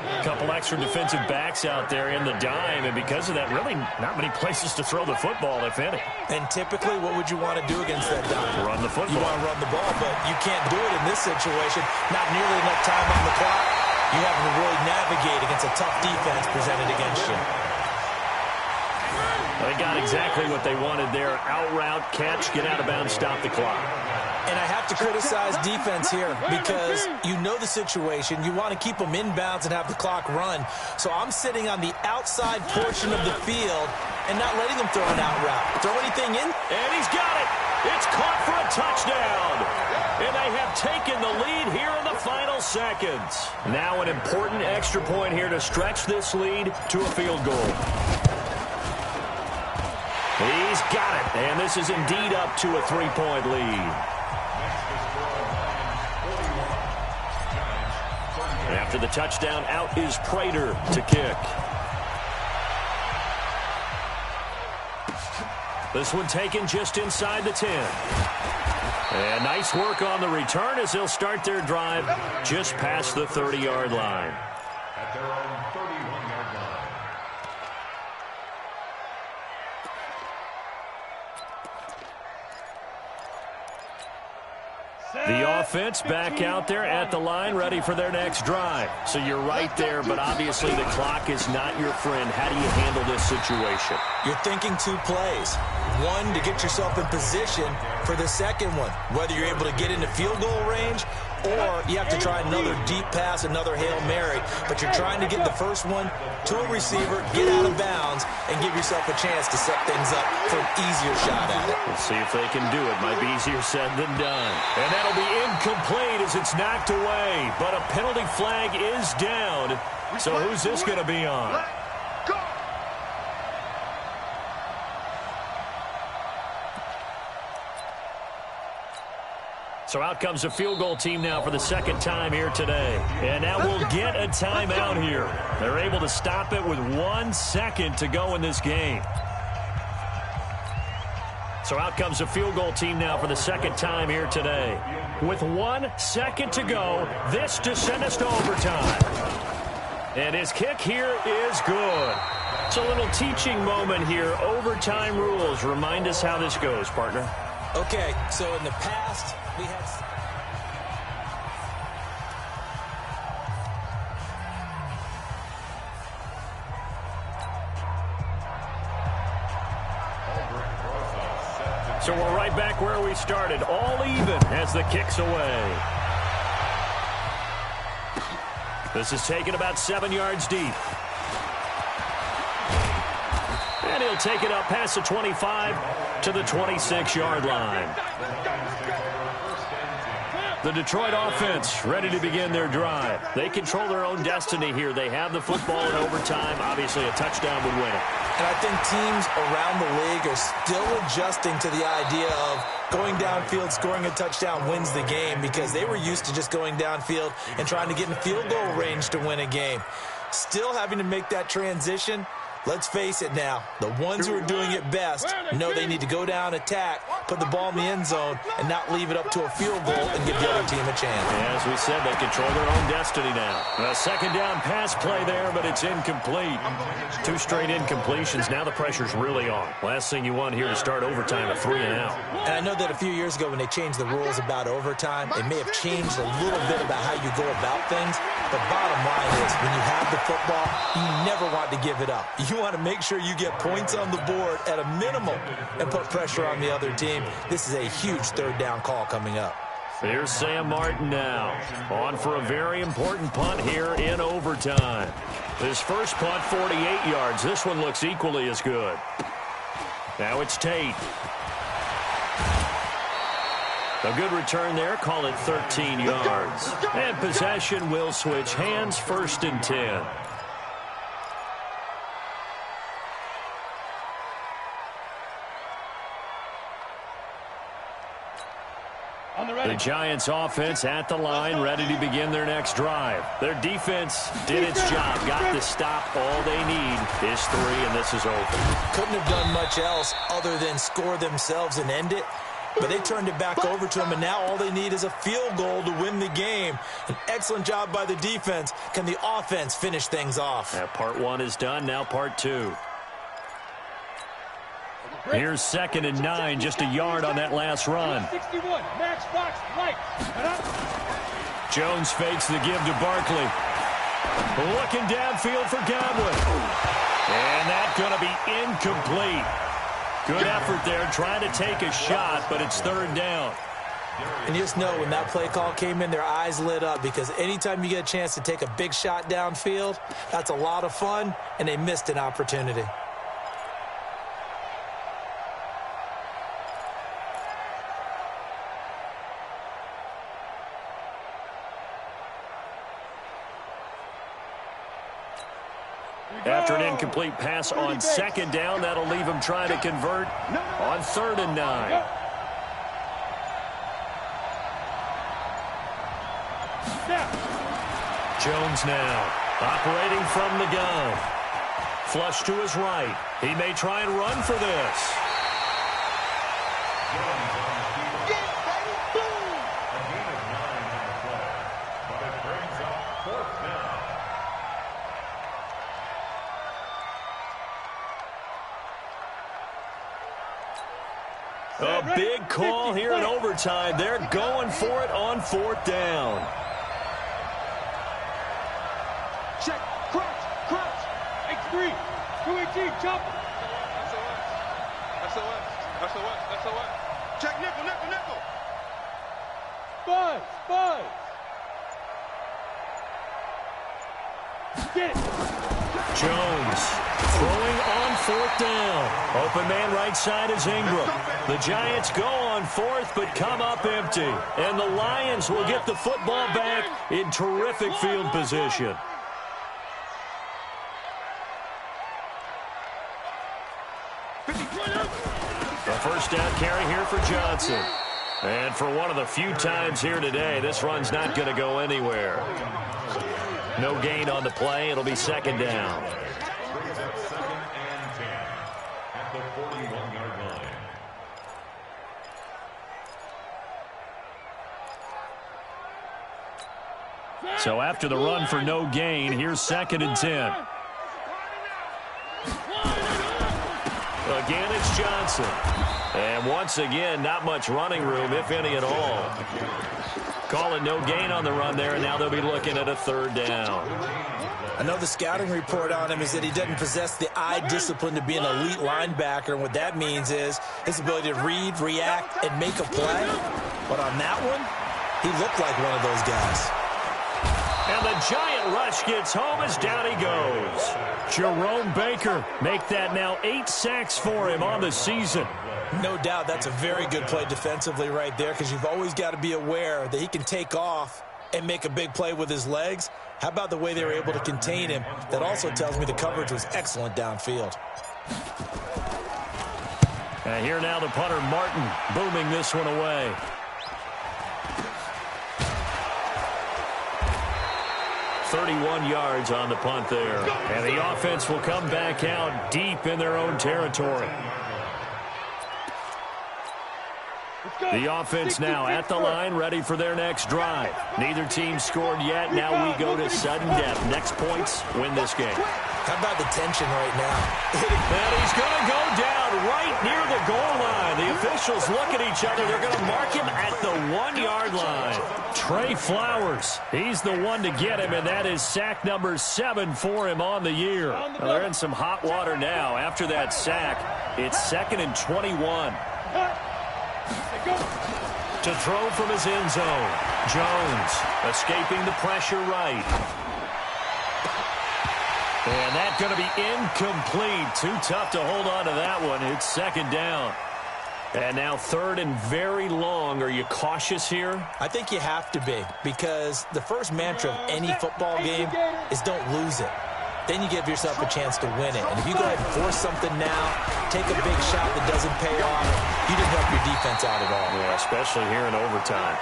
A: A couple extra defensive backs out there in the dime, and because of that, really not many places to throw the football, if any.
B: And typically, what would you want to do against that dime?
A: Run the football.
B: You want to run the ball, but you can't do it in this situation. Not nearly enough time on the clock. You have to really navigate against a tough defense presented against you.
A: They got exactly what they wanted there. Out route, catch, get out of bounds, stop the clock.
B: And I have to criticize defense here because you know the situation. You want to keep them inbounds and have the clock run. So I'm sitting on the outside portion of the field and not letting them throw an out route. Throw anything in.
A: And he's got it. It's caught for a touchdown. And they have taken the lead here in the final seconds. Now an important extra point here to stretch this lead to a field goal. He's got it, and this is indeed up to a three-point lead. After the touchdown, out is Prater to kick. This one taken just inside the 10. And nice work on the return as they'll start their drive just past the 30-yard line.
D: At their own 31-yard line.
A: The offense back out there at the line, ready for their next drive. So you're right there, but obviously the clock is not your friend. How do you handle this situation?
B: You're thinking two plays. One, to get yourself in position for the second one, whether you're able to get into field goal range or you have to try another deep pass, another Hail Mary. But you're trying to get the first one to a receiver, get out of bounds, and give yourself a chance to set things up for an easier shot at it.
A: We'll see if they can do it. Might be easier said than done. And that'll be incomplete as it's knocked away. But a penalty flag is down. So who's this going to be on? So out comes the field goal team now for the second time here today. And now we'll get a timeout here. They're able to stop it with 1 second to go in this game. So out comes the field goal team now for the second time here today. With 1 second to go, this to send us to overtime. And his kick here is good. It's a little teaching moment here. Overtime rules. Remind us how this goes, partner.
B: Okay, so in the past, we had...
A: So we're right back where we started. All even as the kick's away. This is taken about 7 yards deep. And he'll take it up past the 25 to the 26-yard line. The Detroit offense ready to begin their drive. They control their own destiny here. They have the football in overtime. Obviously, a touchdown would win it.
B: And I think teams around the league are still adjusting to the idea of going downfield, scoring a touchdown wins the game, because they were used to just going downfield and trying to get in field goal range to win a game. Still having to make that transition. Let's face it now, the ones who are doing it best know they need to go down, attack, put the ball in the end zone, and not leave it up to a field goal and give the other team a chance.
A: As we said, they control their own destiny now. A second down pass play there, but it's incomplete. 2 straight incompletions. Now the pressure's really on. Last thing you want here to start overtime, a 3 and out.
B: And I know that a few years ago when they changed the rules about overtime, they may have changed a little bit about how you go about things. But bottom line is, when you have the football, you never want to give it up. You want to make sure you get points on the board at a minimum and put pressure on the other team. This is a huge third down call coming up.
A: Here's Sam Martin now, on for a very important punt here in overtime. His first punt, 48 yards. This one looks equally as good. Now it's Tate. A good return there, call it 13 yards. And possession will switch hands, 1st and 10. The Giants offense at the line, ready to begin their next drive. Their defense did its job, got the stop. All they need is 3, and this is over.
B: Couldn't have done much else other than score themselves and end it. But they turned it back over to them, and now all they need is a field goal to win the game. An excellent job by the defense. Can the offense finish things off?
A: Now part 1 is done, now part 2. Here's 2nd and 9, just a yard on that last run.
C: 61, matchbox, light.
A: Jones fakes the give to Barkley. Looking downfield for Godwin. And that's going to be incomplete. Good effort there, trying to take a shot, but it's 3rd down.
B: And you just know when that play call came in, their eyes lit up, because anytime you get a chance to take a big shot downfield, that's a lot of fun, and they missed an opportunity.
A: After an incomplete pass on 2nd down, that'll leave him trying to convert on 3rd and 9. Jones now operating from the gun. Flush to his right. He may try and run for this. A big call here in overtime. They're going for it on 4th down.
C: Check, crouch. X3, 218, chopper. SOS. Check, nickel. Buzz. Get it.
A: Jones throwing on 4th down. Open man right side is Ingram. The Giants go on 4th but come up empty. And the Lions will get the football back in terrific field position. A 1st down carry here for Johnson. And for one of the few times here today, this run's not going to go anywhere. No gain on the play. It'll be 2nd down.
D: At the 41-yard line.
A: So after the run for no gain, here's 2nd and 10. Again, it's Johnson. And once again, not much running room, if any at all. Calling no gain on the run there, and now they'll be looking at a 3rd down.
B: I know the scouting report on him is that he doesn't possess the eye discipline to be an elite linebacker, and what that means is his ability to read, react, and make a play. But on that one, he looked like one of those guys.
A: And the giant rush gets home as down he goes. Jerome Baker make that now 8 sacks for him on the season.
B: No doubt that's a very good play defensively right there, because you've always got to be aware that he can take off and make a big play with his legs. How about the way they were able to contain him? That also tells me the coverage was excellent downfield.
A: And here now the punter, Martin, booming this one away. .31 yards on the punt there. And the offense will come back out deep in their own territory. The offense now at the line, ready for their next drive. Neither team scored yet. Now we go to sudden death. Next points win this game.
B: How about the tension right now?
A: And he's going to go down right near the goal line. The officials look at each other. They're going to mark him at the 1-yard line. Trey Flowers, he's the one to get him, and that is sack number 7 for him on the year. Well, they're in some hot water now. After that sack, it's 2nd and 21. To throw from his end zone. Jones escaping the pressure right. And that's going to be incomplete. Too tough to hold on to that one. It's 2nd down. And now 3rd and very long. Are you cautious here?
B: I think you have to be, because the first mantra of any football game is don't lose it. Then you give yourself a chance to win it. And if you go ahead and force something now, take a big shot that doesn't pay off, you didn't help your defense out at all.
A: Yeah, especially here in overtime.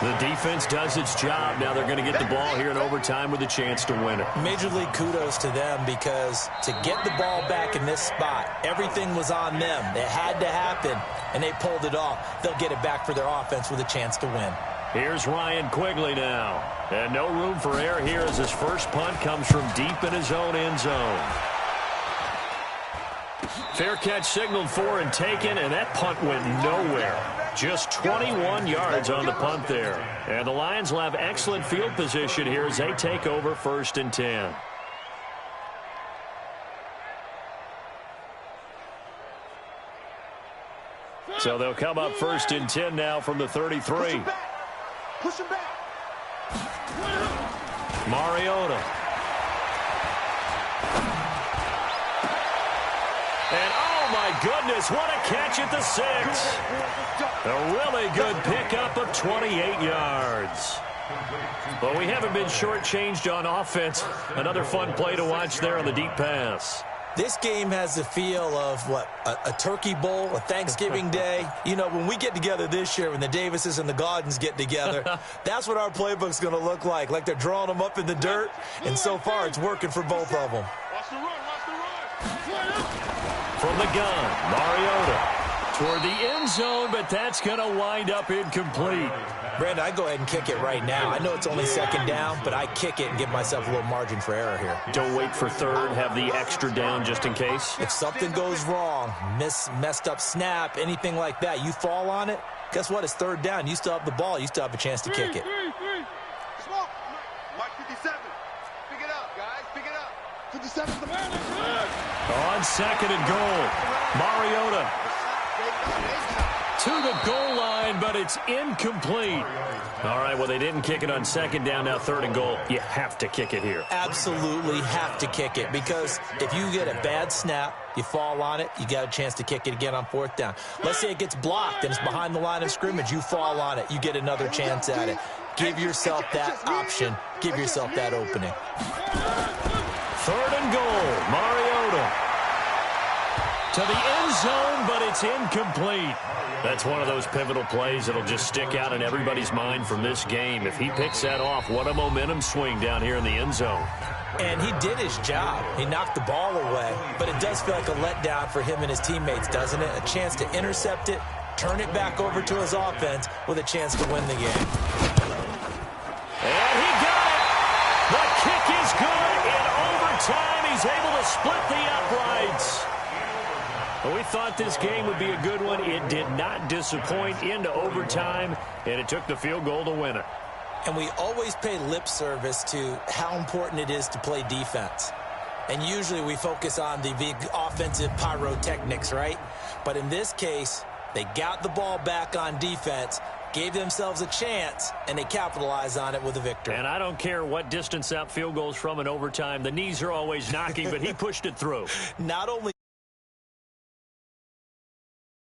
A: The defense does its job. Now they're going to get the ball here in overtime with a chance to win it.
B: Major league kudos to them, because to get the ball back in this spot, everything was on them. It had to happen, and they pulled it off. They'll get it back for their offense with a chance to win.
A: Here's Ryan Quigley now. And no room for error here as his first punt comes from deep in his own end zone. Fair catch signaled for and taken, and that punt went nowhere. Just 21 yards on the punt there. And the Lions will have excellent field position here as they take over 1st and 10. So they'll come up 1st and 10 now from the 33.
C: Push him back.
A: Mariota. And oh my goodness, what a catch at the 6. A really good pickup of 28 yards. But we haven't been shortchanged on offense. Another fun play to watch there on the deep pass.
B: This game has the feel of, what, a turkey bowl, a Thanksgiving day. You know, when we get together this year, when the Davises and the Gaudens get together, that's what our playbook's going to look like they're drawing them up in the dirt, and so far it's working for both of them.
C: Watch the run, watch the run.
A: From the gun, Mariota toward the end zone, but that's going to wind up incomplete.
B: Brandon, I go ahead and kick it right now. I know it's only 2nd down, but I kick it and give myself a little margin for error here.
A: Don't wait for 3rd, have the extra down just in case.
B: If something goes wrong, messed up snap, anything like that, you fall on it, guess what? It's 3rd down. You still have the ball. You still have a chance to kick it.
C: Smoke. Mike 57. Pick it up, guys. Pick it up. 57's the man.
A: On 2nd and goal, Mariota to the goal line, but it's incomplete. All right, well, they didn't kick it on 2nd down, now 3rd and goal. You have to kick it here.
B: Absolutely have to kick it, because if you get a bad snap, you fall on it, you got a chance to kick it again on 4th down. Let's say it gets blocked and it's behind the line of scrimmage. You fall on it, you get another chance at it. Give yourself that option. Give yourself that opening.
A: 3rd and goal, Mariota to the end zone, but it's incomplete. That's one of those pivotal plays that'll just stick out in everybody's mind from this game. If he picks that off, what a momentum swing down here in the end zone.
B: And he did his job. He knocked the ball away, but it does feel like a letdown for him and his teammates, doesn't it? A chance to intercept it, turn it back over to his offense with a chance to win the game.
A: And he got it. The kick is good. In overtime, he's able to split the uprights. Well, we thought this game would be a good one. It did not disappoint into overtime, and it took the field goal to win it.
B: And we always pay lip service to how important it is to play defense. And usually we focus on the big offensive pyrotechnics, right? But in this case, they got the ball back on defense, gave themselves a chance, and they capitalized on it with a victory.
A: And I don't care what distance that field goes from in overtime. The knees are always knocking, but he pushed it through.
B: Not only